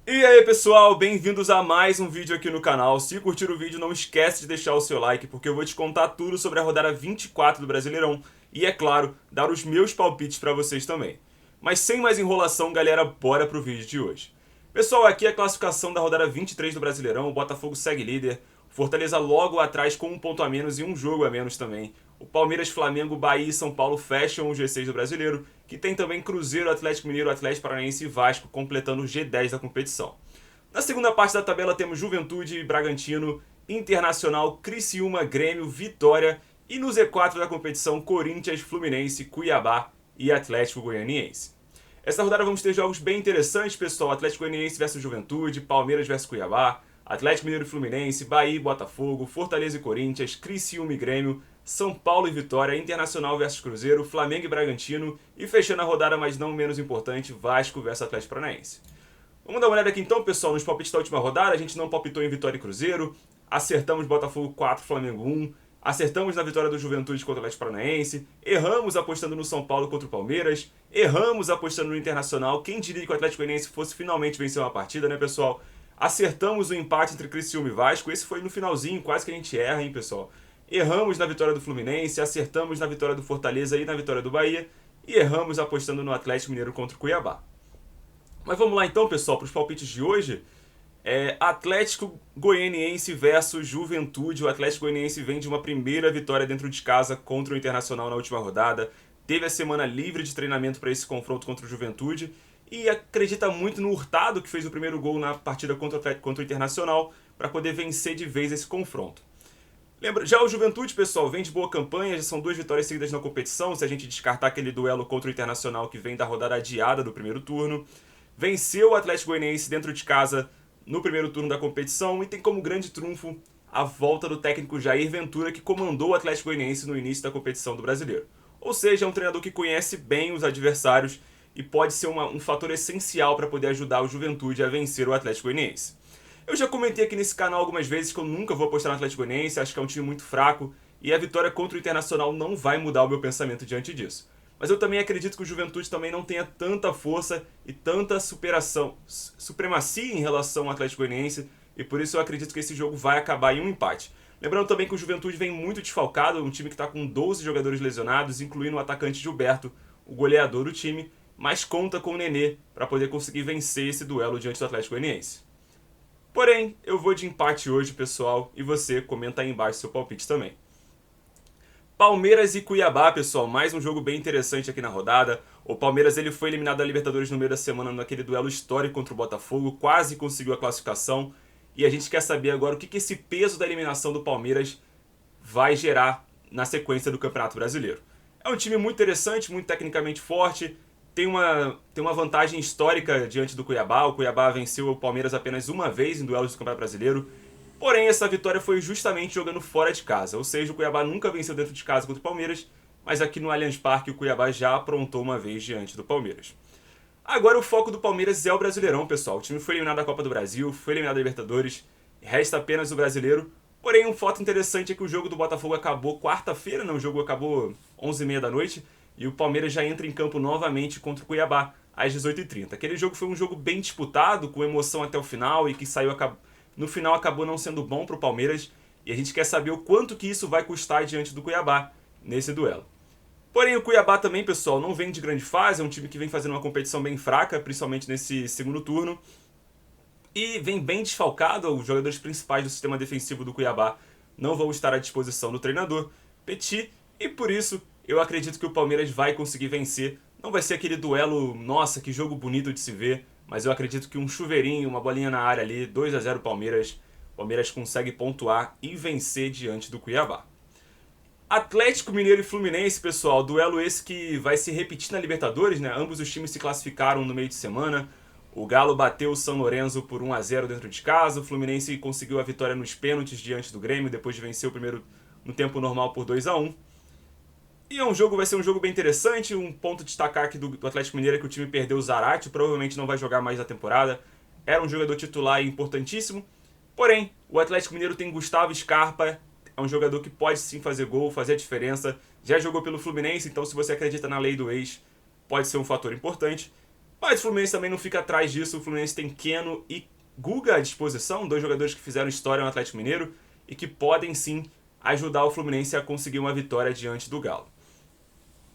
E aí pessoal, bem-vindos a mais um vídeo aqui no canal. Se curtir o vídeo, não esquece de deixar o seu like, porque eu vou te contar tudo sobre a rodada 24 do Brasileirão e, é claro, dar os meus palpites para vocês também. Mas sem mais enrolação, galera, bora pro vídeo de hoje. Pessoal, aqui é a classificação da rodada 23 do Brasileirão. O Botafogo segue líder, Fortaleza logo atrás com um ponto a menos e um jogo a menos também. O Palmeiras, Flamengo, Bahia e São Paulo fecham o G6 do Brasileiro, que tem também Cruzeiro, Atlético Mineiro, Atlético Paranaense e Vasco completando o G10 da competição. Na segunda parte da tabela temos Juventude, Bragantino, Internacional, Criciúma, Grêmio, Vitória e no Z4 da competição Corinthians, Fluminense, Cuiabá e Atlético Goianiense. Essa rodada vamos ter jogos bem interessantes, pessoal. Atlético Goianiense versus Juventude, Palmeiras versus Cuiabá, Atlético Mineiro e Fluminense, Bahia e Botafogo, Fortaleza e Corinthians, Criciúma e Grêmio, São Paulo e Vitória, Internacional versus Cruzeiro, Flamengo e Bragantino e fechando a rodada, mas não menos importante, Vasco versus Atlético Paranaense. Vamos dar uma olhada aqui então, pessoal, nos palpites da última rodada. A gente não palpitou em Vitória e Cruzeiro, acertamos Botafogo 4, Flamengo 1, acertamos na vitória do Juventude contra o Atlético Paranaense, erramos apostando no São Paulo contra o Palmeiras, erramos apostando no Internacional. Quem diria que o Atlético Goianiense fosse finalmente vencer uma partida, né, pessoal? Acertamos o empate entre Criciúma e Vasco, esse foi no finalzinho, quase que a gente erra, hein, pessoal? Erramos na vitória do Fluminense, acertamos na vitória do Fortaleza e na vitória do Bahia, e erramos apostando no Atlético Mineiro contra o Cuiabá. Mas vamos lá então, pessoal, para os palpites de hoje. Atlético Goianiense versus Juventude. O Atlético Goianiense vem de uma primeira vitória dentro de casa contra o Internacional na última rodada. Teve a semana livre de treinamento para esse confronto contra o Juventude e acredita muito no Hurtado, que fez o primeiro gol na partida contra o Internacional, para poder vencer de vez esse confronto. Lembra, já o Juventude, pessoal, vem de boa campanha, já são 2 vitórias seguidas na competição, se a gente descartar aquele duelo contra o Internacional que vem da rodada adiada do primeiro turno. Venceu o Atlético Goianiense dentro de casa no primeiro turno da competição e tem como grande trunfo a volta do técnico Jair Ventura, que comandou o Atlético Goianiense no início da competição do Brasileiro. Ou seja, é um treinador que conhece bem os adversários e pode ser um fator essencial para poder ajudar o Juventude a vencer o Atlético Goianiense. Eu já comentei aqui nesse canal algumas vezes que eu nunca vou apostar no Atlético Goianiense, acho que é um time muito fraco e a vitória contra o Internacional não vai mudar o meu pensamento diante disso. Mas eu também acredito que o Juventude também não tenha tanta força e tanta supremacia em relação ao Atlético Goianiense, e por isso eu acredito que esse jogo vai acabar em um empate. Lembrando também que o Juventude vem muito desfalcado, um time que está com 12 jogadores lesionados, incluindo o atacante Gilberto, o goleador do time, mas conta com o Nenê para poder conseguir vencer esse duelo diante do Atlético Goianiense. Porém, eu vou de empate hoje, pessoal, e você comenta aí embaixo seu palpite também. Palmeiras e Cuiabá, pessoal, mais um jogo bem interessante aqui na rodada. O Palmeiras ele foi eliminado da Libertadores no meio da semana naquele duelo histórico contra o Botafogo, quase conseguiu a classificação. E a gente quer saber agora o que esse peso da eliminação do Palmeiras vai gerar na sequência do Campeonato Brasileiro. É um time muito interessante, muito tecnicamente forte, tem uma vantagem histórica diante do Cuiabá. O Cuiabá venceu o Palmeiras apenas uma vez em duelos do Campeonato Brasileiro. Porém, essa vitória foi justamente jogando fora de casa, ou seja, o Cuiabá nunca venceu dentro de casa contra o Palmeiras, mas aqui no Allianz Parque o Cuiabá já aprontou uma vez diante do Palmeiras. Agora o foco do Palmeiras é o Brasileirão, pessoal. O time foi eliminado da Copa do Brasil, foi eliminado da Libertadores, resta apenas o Brasileiro. Porém, um fato interessante é que o jogo do Botafogo acabou quarta-feira, né? O jogo acabou 11h30 da noite, e o Palmeiras já entra em campo novamente contra o Cuiabá às 18h30. Aquele jogo foi um jogo bem disputado, com emoção até o final, e que no final acabou não sendo bom para o Palmeiras, e a gente quer saber o quanto que isso vai custar diante do Cuiabá nesse duelo. Porém, o Cuiabá também, pessoal, não vem de grande fase, é um time que vem fazendo uma competição bem fraca, principalmente nesse segundo turno, e vem bem desfalcado. Os jogadores principais do sistema defensivo do Cuiabá não vão estar à disposição do treinador Petit, e por isso eu acredito que o Palmeiras vai conseguir vencer. Não vai ser aquele duelo, nossa, que jogo bonito de se ver, mas eu acredito que um chuveirinho, uma bolinha na área ali, 2-0 Palmeiras. Palmeiras consegue pontuar e vencer diante do Cuiabá. Atlético Mineiro e Fluminense, pessoal, duelo esse que vai se repetir na Libertadores, né? Ambos os times se classificaram no meio de semana. O Galo bateu o São Lourenço por 1-0 dentro de casa. O Fluminense conseguiu a vitória nos pênaltis diante do Grêmio, depois de vencer o primeiro no tempo normal por 2-1. E vai ser um jogo bem interessante. Um ponto de destacar aqui do Atlético Mineiro é que o time perdeu o Zarate, provavelmente não vai jogar mais na temporada. Era um jogador titular e importantíssimo. Porém, o Atlético Mineiro tem Gustavo Scarpa, é um jogador que pode sim fazer gol, fazer a diferença. Já jogou pelo Fluminense, então se você acredita na lei do ex, pode ser um fator importante. Mas o Fluminense também não fica atrás disso. O Fluminense tem Keno e Guga à disposição, 2 jogadores que fizeram história no Atlético Mineiro e que podem sim ajudar o Fluminense a conseguir uma vitória diante do Galo.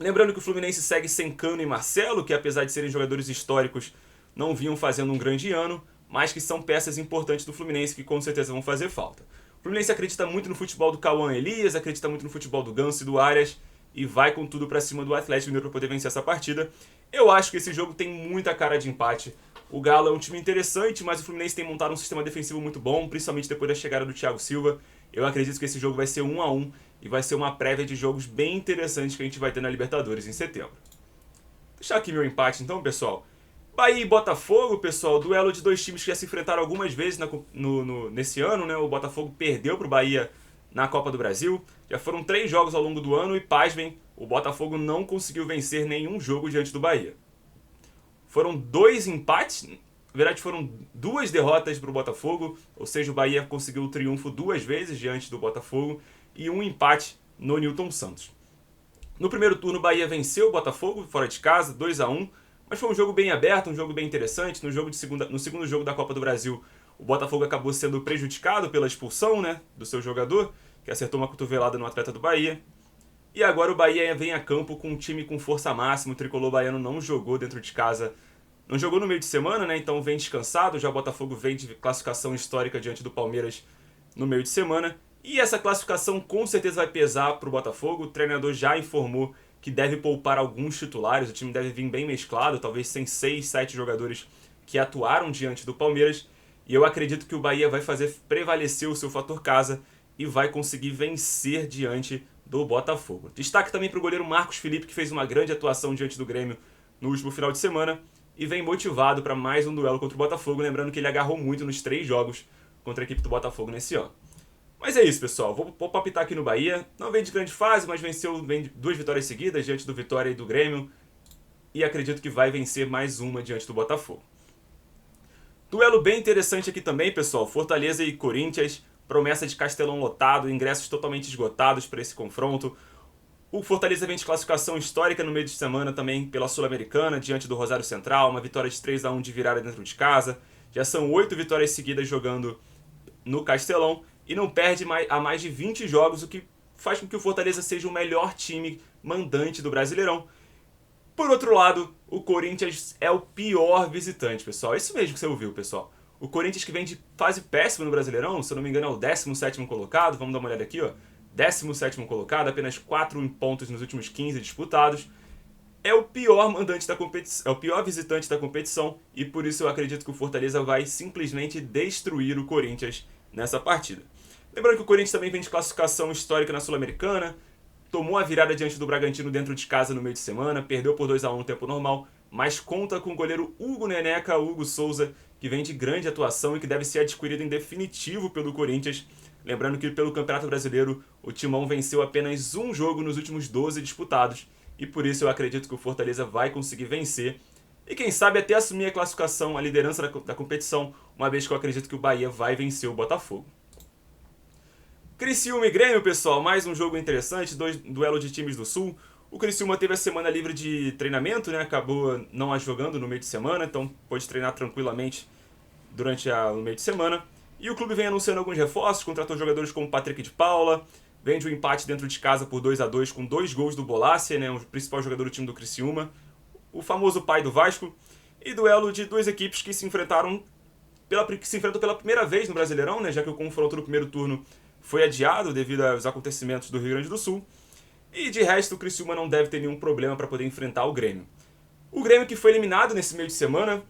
Lembrando que o Fluminense segue sem Cano e Marcelo, que apesar de serem jogadores históricos, não vinham fazendo um grande ano, mas que são peças importantes do Fluminense que com certeza vão fazer falta. O Fluminense acredita muito no futebol do Cauã Elias, acredita muito no futebol do Ganso e do Arias e vai com tudo pra cima do Atlético Mineiro para poder vencer essa partida. Eu acho que esse jogo tem muita cara de empate. O Galo é um time interessante, mas o Fluminense tem montado um sistema defensivo muito bom, principalmente depois da chegada do Thiago Silva. Eu acredito que esse jogo vai ser 1-1 e vai ser uma prévia de jogos bem interessantes que a gente vai ter na Libertadores em setembro. Vou deixar aqui meu empate então, pessoal. Bahia e Botafogo, pessoal, duelo de 2 times que já se enfrentaram algumas vezes nesse ano, né? O Botafogo perdeu para o Bahia na Copa do Brasil. Já foram 3 jogos ao longo do ano e, pasmem, o Botafogo não conseguiu vencer nenhum jogo diante do Bahia. Foram 2 empates, na verdade foram 2 derrotas para o Botafogo, ou seja, o Bahia conseguiu o triunfo 2 vezes diante do Botafogo e 1 empate no Newton Santos. No primeiro turno, o Bahia venceu o Botafogo fora de casa, 2-1, mas foi um jogo bem aberto, um jogo bem interessante. No segundo jogo da Copa do Brasil, o Botafogo acabou sendo prejudicado pela expulsão, né, do seu jogador, que acertou uma cotovelada no atleta do Bahia. E agora o Bahia vem a campo com um time com força máxima. O tricolor baiano não jogou dentro de casa, não jogou no meio de semana, né? Então vem descansado. Já o Botafogo vem de classificação histórica diante do Palmeiras no meio de semana. E essa classificação com certeza vai pesar para o Botafogo. O treinador já informou que deve poupar alguns titulares. O time deve vir bem mesclado, talvez sem 6, 7 jogadores que atuaram diante do Palmeiras. E eu acredito que o Bahia vai fazer prevalecer o seu fator casa e vai conseguir vencer diante do Botafogo. Destaque também para o goleiro Marcos Felipe, que fez uma grande atuação diante do Grêmio no último final de semana e vem motivado para mais um duelo contra o Botafogo, lembrando que ele agarrou muito nos 3 jogos contra a equipe do Botafogo nesse ano. Mas é isso, pessoal. Vou palpitar aqui no Bahia. Não vem de grande fase, mas vem de 2 vitórias seguidas diante do Vitória e do Grêmio. E acredito que vai vencer mais uma diante do Botafogo. Duelo bem interessante aqui também, pessoal. Fortaleza e Corinthians. Promessa de Castelão lotado, ingressos totalmente esgotados para esse confronto. O Fortaleza vem de classificação histórica no meio de semana também pela Sul-Americana, diante do Rosário Central. Uma vitória de 3-1 de virada dentro de casa. Já são 8 vitórias seguidas jogando no Castelão. E não perde há mais de 20 jogos, o que faz com que o Fortaleza seja o melhor time mandante do Brasileirão. Por outro lado, o Corinthians é o pior visitante, pessoal. Isso mesmo que você ouviu, pessoal. O Corinthians, que vem de fase péssima no Brasileirão, se eu não me engano é o 17º colocado, vamos dar uma olhada aqui, ó. 17º colocado, apenas 4 pontos nos últimos 15 disputados. É o pior mandante da competição, é o pior visitante da competição, e por isso eu acredito que o Fortaleza vai simplesmente destruir o Corinthians nessa partida. Lembrando que o Corinthians também vem de classificação histórica na Sul-Americana, tomou a virada diante do Bragantino dentro de casa no meio de semana, perdeu por 2-1 no tempo normal, mas conta com o goleiro Hugo Neneca, Hugo Souza, que vem de grande atuação e que deve ser adquirido em definitivo pelo Corinthians. Lembrando que pelo Campeonato Brasileiro, o Timão venceu apenas um jogo nos últimos 12 disputados, e por isso eu acredito que o Fortaleza vai conseguir vencer, e quem sabe até assumir a classificação, a liderança da competição, uma vez que eu acredito que o Bahia vai vencer o Botafogo. Criciúma e Grêmio, pessoal, mais um jogo interessante, duelo de times do Sul. O Criciúma teve a semana livre de treinamento, né? Acabou não jogando no meio de semana, então pôde treinar tranquilamente durante o meio de semana. E o clube vem anunciando alguns reforços, contratou jogadores como Patrick de Paula, vem de um empate dentro de casa por 2-2 com 2 gols do Bolácia, né? O principal jogador do time do Criciúma, o famoso pai do Vasco, e duelo de 2 equipes que se enfrentam pela primeira vez no Brasileirão, né? Já que o confronto do primeiro turno foi adiado devido aos acontecimentos do Rio Grande do Sul. E de resto, o Criciúma não deve ter nenhum problema para poder enfrentar o Grêmio. O Grêmio que foi eliminado nesse meio de semana,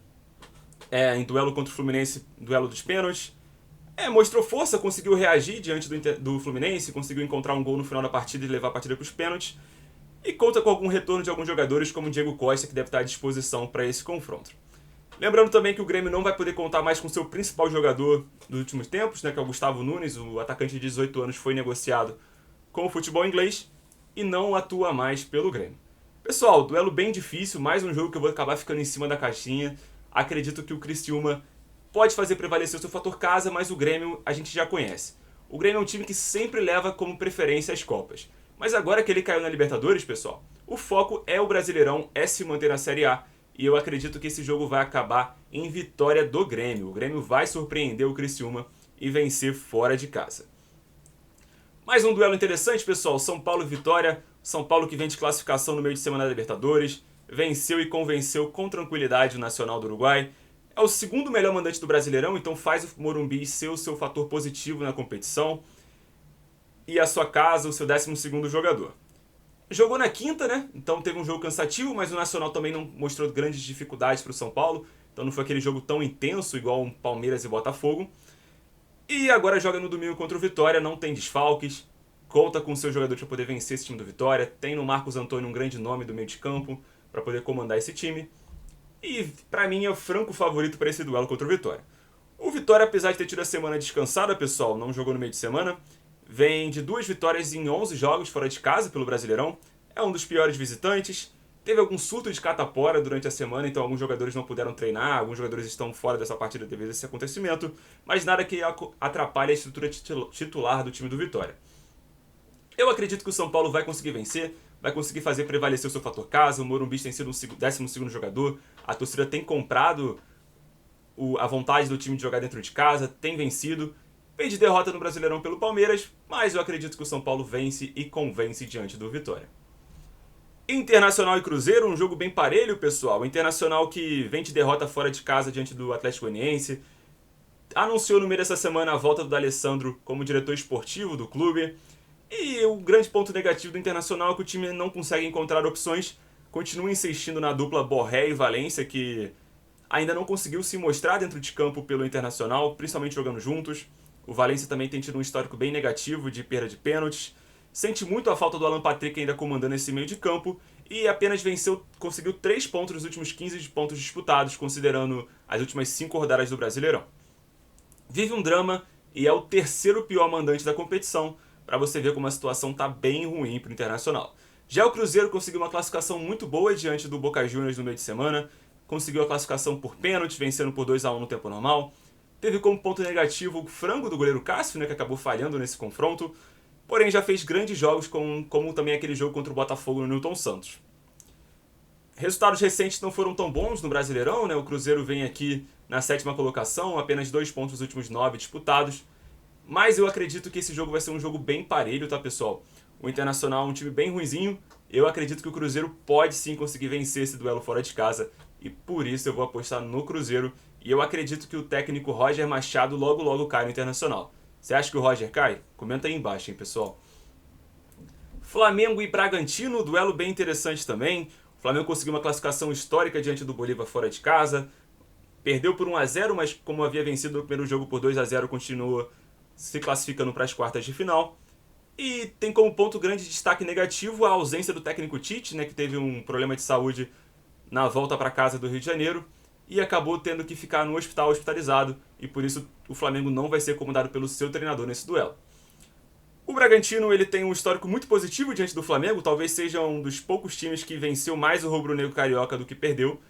em duelo contra o Fluminense, duelo dos pênaltis, mostrou força, conseguiu reagir diante do Fluminense, conseguiu encontrar um gol no final da partida e levar a partida para os pênaltis. E conta com algum retorno de alguns jogadores, como o Diego Costa, que deve estar à disposição para esse confronto. Lembrando também que o Grêmio não vai poder contar mais com seu principal jogador dos últimos tempos, né, que é o Gustavo Nunes, o atacante de 18 anos, foi negociado com o futebol inglês e não atua mais pelo Grêmio. Pessoal, duelo bem difícil, mais um jogo que eu vou acabar ficando em cima da caixinha. Acredito que o Criciúma pode fazer prevalecer o seu fator casa, mas o Grêmio a gente já conhece. O Grêmio é um time que sempre leva como preferência as Copas. Mas agora que ele caiu na Libertadores, pessoal, o foco é o Brasileirão, é se manter na Série A. e eu acredito que esse jogo vai acabar em vitória do Grêmio. O Grêmio vai surpreender o Criciúma e vencer fora de casa. Mais um duelo interessante, pessoal. São Paulo e Vitória. São Paulo que vem de classificação no meio de semana da Libertadores. Venceu e convenceu com tranquilidade o Nacional do Uruguai. É o segundo melhor mandante do Brasileirão, então faz o Morumbi ser o seu fator positivo na competição. E a sua casa, o seu 12º jogador. Jogou na quinta, né? Então teve um jogo cansativo, mas o Nacional também não mostrou grandes dificuldades para o São Paulo. Então não foi aquele jogo tão intenso igual um Palmeiras e Botafogo. E agora joga no domingo contra o Vitória, não tem desfalques. Conta com o seu jogador para poder vencer esse time do Vitória. Tem no Marcos Antônio um grande nome do meio de campo para poder comandar esse time. E para mim é o franco favorito para esse duelo contra o Vitória. O Vitória, apesar de ter tido a semana descansada, pessoal, não jogou no meio de semana. Vem de 2 vitórias em 11 jogos fora de casa pelo Brasileirão. É um dos piores visitantes. Teve algum surto de catapora durante a semana, então alguns jogadores não puderam treinar, alguns jogadores estão fora dessa partida devido a esse acontecimento, mas nada que atrapalhe a estrutura titular do time do Vitória. Eu acredito que o São Paulo vai conseguir vencer, vai conseguir fazer prevalecer o seu fator casa. O Morumbi tem sido um 12º jogador, a torcida tem comprado a vontade do time de jogar dentro de casa, tem vencido. Vem de derrota no Brasileirão pelo Palmeiras, mas eu acredito que o São Paulo vence e convence diante do Vitória. Internacional e Cruzeiro, um jogo bem parelho, pessoal. O Internacional que vem de derrota fora de casa diante do Atlético Goianiense. Anunciou no meio dessa semana a volta do D'Alessandro como diretor esportivo do clube. E o grande ponto negativo do Internacional é que o time não consegue encontrar opções. Continua insistindo na dupla Borré e Valência, que ainda não conseguiu se mostrar dentro de campo pelo Internacional, principalmente jogando juntos. O Valência também tem tido um histórico bem negativo de perda de pênaltis. Sente muito a falta do Alan Patrick ainda comandando esse meio de campo e apenas conseguiu 3 pontos nos últimos 15 pontos disputados, considerando as últimas 5 rodadas do Brasileirão. Vive um drama e é o 3º pior mandante da competição, para você ver como a situação está bem ruim para o Internacional. Já o Cruzeiro conseguiu uma classificação muito boa diante do Boca Juniors no meio de semana, conseguiu a classificação por pênalti, vencendo por 2-1 no tempo normal. Teve como ponto negativo o frango do goleiro Cássio, né, que acabou falhando nesse confronto. Porém, já fez grandes jogos, como também aquele jogo contra o Botafogo no Newton Santos. Resultados recentes não foram tão bons no Brasileirão, né? O Cruzeiro vem aqui na 7ª colocação, apenas 2 pontos nos últimos 9 disputados. Mas eu acredito que esse jogo vai ser um jogo bem parelho, tá, pessoal? O Internacional é um time bem ruinzinho. Eu acredito que o Cruzeiro pode sim conseguir vencer esse duelo fora de casa. E por isso eu vou apostar no Cruzeiro. E eu acredito que o técnico Roger Machado logo cai no Internacional. Você acha que o Roger cai? Comenta aí embaixo, hein, pessoal. Flamengo e Bragantino, duelo bem interessante também. O Flamengo conseguiu uma classificação histórica diante do Bolívar fora de casa. Perdeu por 1-0, mas como havia vencido no primeiro jogo por 2-0, continua se classificando para as quartas de final. E tem como ponto grande destaque negativo a ausência do técnico Tite, né, que teve um problema de saúde na volta para casa do Rio de Janeiro e acabou tendo que ficar no hospital hospitalizado, e por isso o Flamengo não vai ser comandado pelo seu treinador nesse duelo. O Bragantino ele tem um histórico muito positivo diante do Flamengo, talvez seja um dos poucos times que venceu mais o rubro-negro carioca do que perdeu.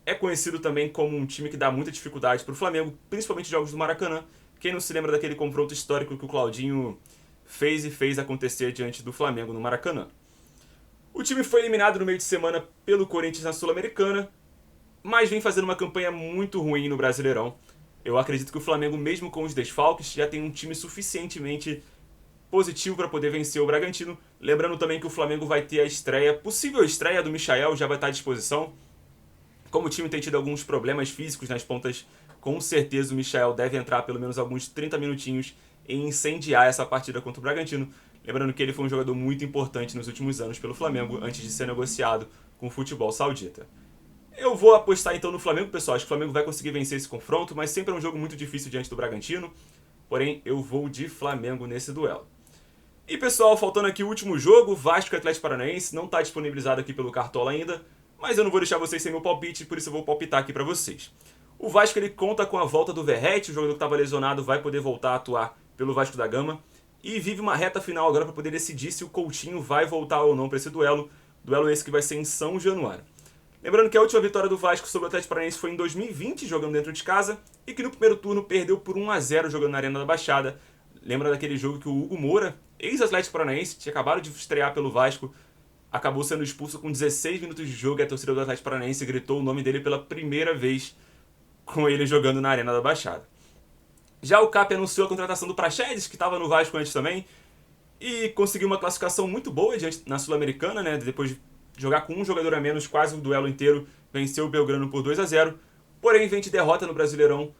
É conhecido também como um time que dá muita dificuldade para o Flamengo, principalmente jogos do Maracanã. Quem não se lembra daquele confronto histórico que o Claudinho fez acontecer diante do Flamengo no Maracanã. O time foi eliminado no meio de semana pelo Corinthians na Sul-Americana, mas vem fazendo uma campanha muito ruim no Brasileirão. Eu acredito que o Flamengo, mesmo com os desfalques, já tem um time suficientemente positivo para poder vencer o Bragantino. Lembrando também que o Flamengo vai ter a possível estreia do Michael, já vai estar à disposição. Como o time tem tido alguns problemas físicos nas pontas, com certeza o Michael deve entrar pelo menos alguns 30 minutinhos e incendiar essa partida contra o Bragantino. Lembrando que ele foi um jogador muito importante nos últimos anos pelo Flamengo, antes de ser negociado com o futebol saudita. Eu vou apostar então no Flamengo, pessoal. Acho que o Flamengo vai conseguir vencer esse confronto, mas sempre é um jogo muito difícil diante do Bragantino. Porém, eu vou de Flamengo nesse duelo. E pessoal, faltando aqui o último jogo, Vasco e Atlético Paranaense, não está disponibilizado aqui pelo Cartola ainda, mas eu não vou deixar vocês sem meu palpite, por isso eu vou palpitar aqui para vocês. O Vasco ele conta com a volta do Verratti, o jogador que estava lesionado vai poder voltar a atuar pelo Vasco da Gama, e vive uma reta final agora para poder decidir se o Coutinho vai voltar ou não para esse duelo esse que vai ser em São Januário. Lembrando que a última vitória do Vasco sobre o Atlético Paranaense foi em 2020, jogando dentro de casa, e que no primeiro turno perdeu por 1-0 jogando na Arena da Baixada. Lembra daquele jogo que o Hugo Moura, ex-Atlético Paranaense, tinha acabado de estrear pelo Vasco, acabou sendo expulso com 16 minutos de jogo e a torcida do Atlético Paranaense gritou o nome dele pela primeira vez com ele jogando na Arena da Baixada. Já o Cap anunciou a contratação do Praxedes, que estava no Vasco antes também, e conseguiu uma classificação muito boa na Sul-Americana, né? Depois de jogar com um jogador a menos, quase o duelo inteiro, venceu o Belgrano por 2-0, porém vem de derrota no Brasileirão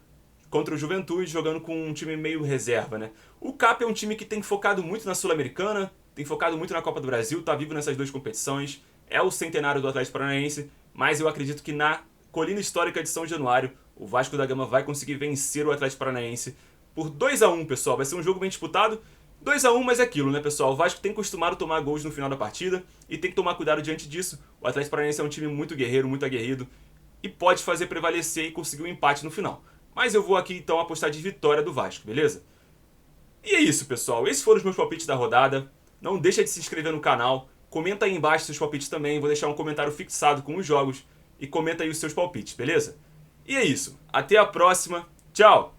contra o Juventude, jogando com um time meio reserva, né? O Cap é um time que tem focado muito na Sul-Americana, tem focado muito na Copa do Brasil, tá vivo nessas duas competições, é o centenário do Atlético Paranaense, mas eu acredito que na colina histórica de São Januário, o Vasco da Gama vai conseguir vencer o Atlético Paranaense por 2-1, pessoal. Vai ser um jogo bem disputado, 2-1, mas é aquilo, né, pessoal? O Vasco tem costumado tomar gols no final da partida e tem que tomar cuidado diante disso. O Atlético Paranaense é um time muito guerreiro, muito aguerrido e pode fazer prevalecer e conseguir um empate no final. Mas eu vou aqui então apostar de vitória do Vasco, beleza? E é isso, pessoal. Esses foram os meus palpites da rodada. Não deixa de se inscrever no canal. Comenta aí embaixo seus palpites também. Vou deixar um comentário fixado com os jogos. E comenta aí os seus palpites, beleza? E é isso. Até a próxima. Tchau!